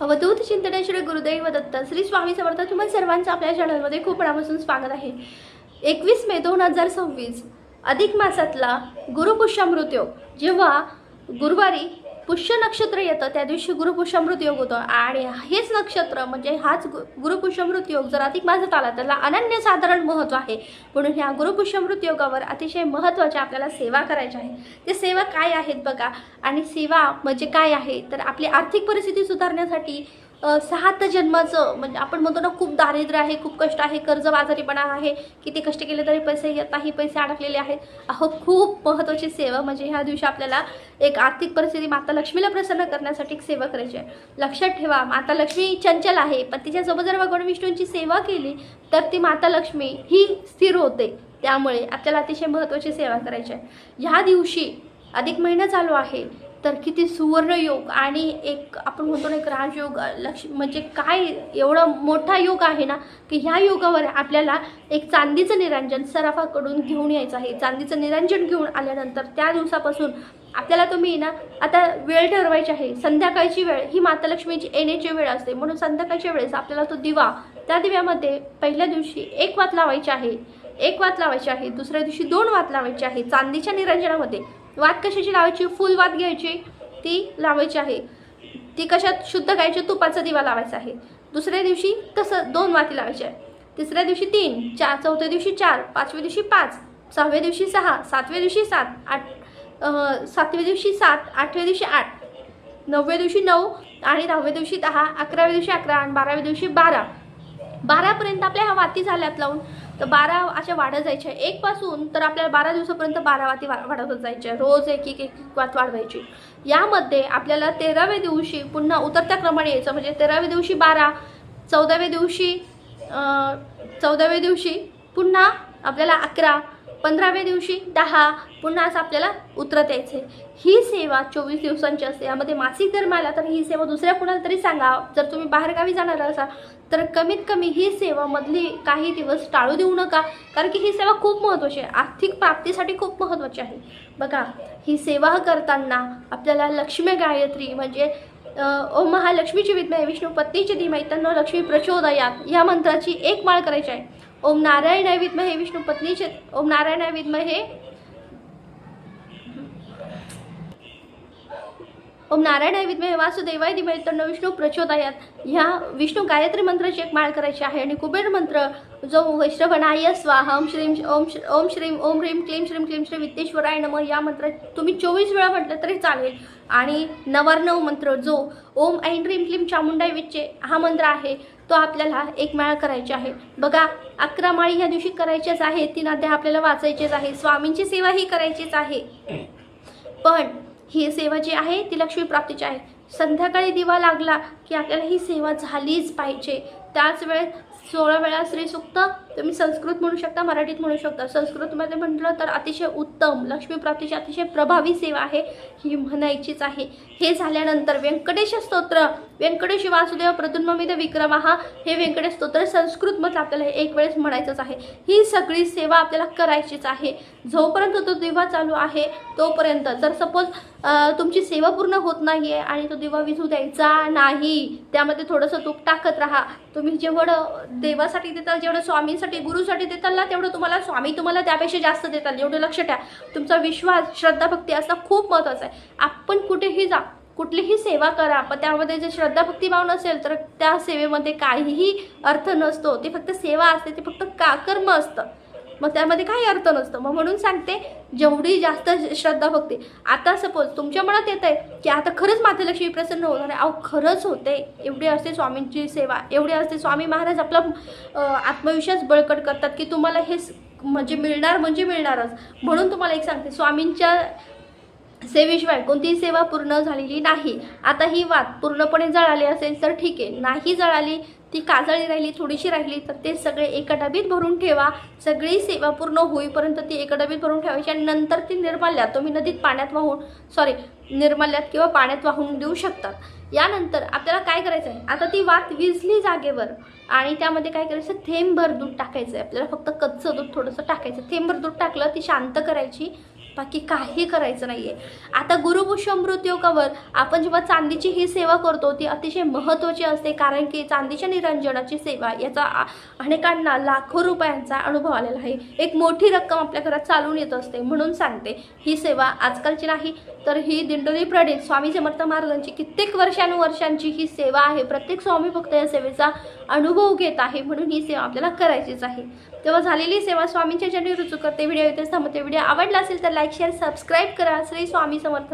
अवधूत चिंतन श्री गुरुदेव दत्त श्री स्वामी समर्थ तुम्हा सर्वांचं आपल्या चॅनलमध्ये खूप मनापासून स्वागत आहे। 21 मे 2026 अधिक मासातला गुरुपुष्यामृत योग, जेव्हा गुरुवारी पुष्य नक्षत्र येतं त्या दिवशी गुरुपुष्यामृत योग होतो आणि हेच नक्षत्र म्हणजे हाच गुरुपुष्यामृत योग जर अधिक मासात आला त्याला अनन्यसाधारण महत्त्व आहे। म्हणून ह्या गुरुपुष्यामृत योगावर अतिशय महत्त्वाच्या आपल्याला सेवा करायच्या आहे। ते सेवा काय आहेत बघा, आणि सेवा म्हणजे काय आहे तर आपली आर्थिक परिस्थिती सुधारण्यासाठी 7 जन्माचं म्हणजे आपण म्हणतो ना, खूप दारिद्र्य आहे, खूप कष्ट आहे, कर्जबाजारीपणा आहे, किती कष्ट केले तरी पैसे येत नाही, पैसे अडकलेले आहेत। खूप महत्त्वाची सेवा म्हणजे ह्या दिवशी आपल्याला एक आर्थिक परिस्थिती माता लक्ष्मीला प्रसन्न करण्यासाठी एक सेवा करायची आहे। लक्षात ठेवा, माता लक्ष्मी चंचल आहे, पण तिच्यासोबत जर भगवान विष्णूंची सेवा केली तर ती माता लक्ष्मी ही स्थिर होते। त्यामुळे आपल्याला अतिशय महत्त्वाची सेवा करायची आहे। ह्या दिवशी अधिक महिना चालू आहे तर किती सुवर्ण योग आणि एक आपण म्हणतो ना, एक राजयोग म्हणजे काय एवढा मोठा योग आहे ना की ह्या योगावर आपल्याला एक चांदीचं निरंजन सराफाकडून घेऊन यायचं आहे। चांदीचं निरंजन घेऊन आल्यानंतर त्या दिवसापासून आपल्याला तुम्ही ना आता वेळ ठरवायची आहे। संध्याकाळची वेळ ही माता लक्ष्मीची येण्याची वेळ असते, म्हणून संध्याकाळच्या वेळेस आपल्याला तो दिवा, त्या दिव्यामध्ये पहिल्या दिवशी 1 वात लावायची आहे, 1 वात लावायची आहे, दुसऱ्या दिवशी 2 वात लावायची आहे। चांदीच्या निरंजनामध्ये वात कशाची लावायची, फुल वात घ्यायची, ती लावायची आहे। ती कशात, शुद्ध गायच्या तुपाचा दिवा लावायचा आहे। दुसऱ्या दिवशी तसं 2 वाती लावायच्या आहे, तिसऱ्या दिवशी 3, 4, चौथ्या दिवशी 4, 5व्या दिवशी 5, 6व्या दिवशी 6, 7व्या दिवशी 7, 7व्या दिवशी 7, 8व्या दिवशी 8, 9व्या दिवशी 9 आणि 10व्या दिवशी 10, 11व्या दिवशी 11 आणि 12व्या दिवशी 12। 12पर्यंत आपल्या ह्या वाती झाल्यात लावून, तर 12 अशा वाढत जायच्या। 1 पासून तर आपल्याला 12 दिवसापर्यंत 12 वाती वाढवत जायच्या, रोज एक वात वाढवायची। यामध्ये आपल्याला 13व्या दिवशी पुन्हा उतरत्या क्रमाने यायचं, म्हणजे 13व्या दिवशी 12, 14व्या दिवशी पुन्हा आपल्याला 11, 15व्या दिवशी 10, पुन्हा असं आपल्याला उतरत यायचे। ही सेवा 24 दिवसांची असते। यामध्ये मासिक धर्म आला तर ही सेवा दुसऱ्या कुणाला तरी सांगा। जर तुम्ही बाहेरगावी जाणार असाल तर कमीत कमी ही सेवा मधली काही दिवस टाळू देऊ नका, कारण की ही सेवा खूप महत्त्वाची आहे, आर्थिक प्राप्तीसाठी खूप महत्त्वाची आहे। बघा, ही सेवा करताना आपल्याला लक्ष्मी गायत्री म्हणजे ओम महालक्ष्मीची विद्महे विष्णू पत्नीची धीमहि तन्नो लक्ष्मी प्रचोदयात या मंत्राची 1 माळ करायची आहे। ओम नारायणाय विद्महे विष्णू पत्नीचे, ओम नारायणाय विद्महे, ओम नारायणाय विद्महे वासुदेवाय धीमहि तन्नो विष्णू प्रचोदयात ह्या विष्णू गायत्री मंत्राची 1 माळ करायची आहे। आणि कुबेर मंत्र जो वैश्रवणाय स्वाहा, ओम श्रीम ओम ह्रीम क्लीम श्री विद्येश्वराय नमः या मंत्र तुम्ही 24 वेळा म्हटलं तरी चालेल। आणि नवार्णव मंत्र जो ओम ऐं ह्रीम क्लीम चामुंडाय विच्चे हा मंत्र आहे, तो आपल्याला 1 माळ करायची आहे। बघा, 11 माळी ह्या दिवशी करायच्याच आहे, 3 अध्याय आपल्याला वाचायचेच आहे, स्वामींची सेवा ही करायचीच आहे। पण ही सेवा जी आहे ती लक्ष्मी प्राप्तीची आहे। संध्याकाळी दिवा लागला की आपल्याला ही सेवा झालीच पाहिजे। त्याच वेळेस 16 वेळा श्रीसूक्त तुम्ही संस्कृत म्हणू शकता, मराठीत म्हणू शकता। संस्कृतमध्ये म्हटलं तर अतिशय उत्तम लक्ष्मी प्राप्तीची अतिशय प्रभावी सेवा आहे, ही म्हणायचीच आहे। हे झाल्यानंतर व्यंकटेश स्तोत्र, व्यंकटेश वासुदेव प्रद्युम्नमित विक्रमः हे व्यंकटेश स्तोत्र संस्कृतमध्ये आपल्याला 1 वेळेस म्हणायचंच आहे। ही सगळी सेवा आपल्याला करायचीच आहे जोपर्यंत तो दिवा चालू आहे तोपर्यंत। जर सपोज तुमची सेवा पूर्ण होत नाही आहे आणि तो दिवा विझू द्यायचा नाही, त्यामध्ये थोडंसं तूप टाकत राहा। तुम्ही जेवढं देवासाठी देताल, जेवढं स्वामींसाठी गुरुसाठी देताल ना, तेवढं तुम्हाला स्वामी तुम्हाला त्यापेक्षा जास्त देताल। एवढं लक्ष ठेवा, तुमचा विश्वास, श्रद्धा, भक्ती असणं खूप महत्त्वाचं आहे। आपण कुठेही जा, कुठलीही सेवा करा, पण त्यामध्ये जर श्रद्धा भक्तिभाव नसेल तर त्या सेवेमध्ये काहीही अर्थ नसतो। ती फक्त सेवा असते, ती फक्त कर्म असतं, मग त्यामध्ये काही अर्थ नसतं। मग म्हणून सांगते, जेवढी जास्त श्रद्धा भक्ती, आता सपोज तुमच्या मनात येत आहे की आता खरंच माता लक्ष्मी प्रसन्न होणार आहे, खरंच होते, एवढी असते स्वामींची सेवा, एवढी असते स्वामी महाराज आपला आत्मविश्वास बळकट करतात की तुम्हाला हे म्हणजे मिळणारच। म्हणून तुम्हाला एक सांगते, स्वामींच्या सेवेशिवाय कोणतीही सेवा पूर्ण झालेली नाही। आता ही वात पूर्णपणे जळाली असेल तर ठीक आहे, नाही जळाली, ती काजळी राहिली, थोडीशी राहिली, तर ते सगळे एका डबीत भरून ठेवा। सगळी सेवा पूर्ण होईपर्यंत ती एका डबीत भरून ठेवायची आणि नंतर ती निर्माल्यात तुम्ही नदीत पाण्यात वाहून निर्माल्यात किंवा पाण्यात वाहून देऊ शकतात। यानंतर आपल्याला काय करायचं आहे, आता ती वात विझली जागेवर आणि त्यामध्ये काय करायचं, थेंबभर दूध टाकायचं आहे आपल्याला, फक्त कच्चं दूध थोडंसं टाकायचं। थेंबभर दूध टाकलं, ती शांत करायची, बाकी काही करायचं नाही आहे. आता गुरुपुष्यामृत योगावर आपण जेव्हा चांदीची ही सेवा करतो ती अतिशय महत्त्वाची असते, कारण की चांदीच्या निरंजनाची सेवा याचा अनेकांना लाखो रुपयांचा अनुभव आलेला आहे. एक मोठी रक्कम आपल्या घरात चालून येत असते. म्हणून सांगते, ही सेवा आजकालची नाही, तर ही दिंडोरी प्रणीत स्वामी समर्थ महाराजांची कित्येक वर्षानुवर्षांची ही सेवा आहे. प्रत्येक स्वामी भक्त या सेवेचा अनुभव घेत आहे, म्हणून ही सेवा आपल्याला करायचीच आहे. तेव्हा झालेली सेवा स्वामींच्या चरणी रुजू करते. व्हिडिओ इथेच थांबते. व्हिडिओ आवडला असेल तर लाईक शेअर सबस्क्राईब करा. श्री स्वामी समर्थ.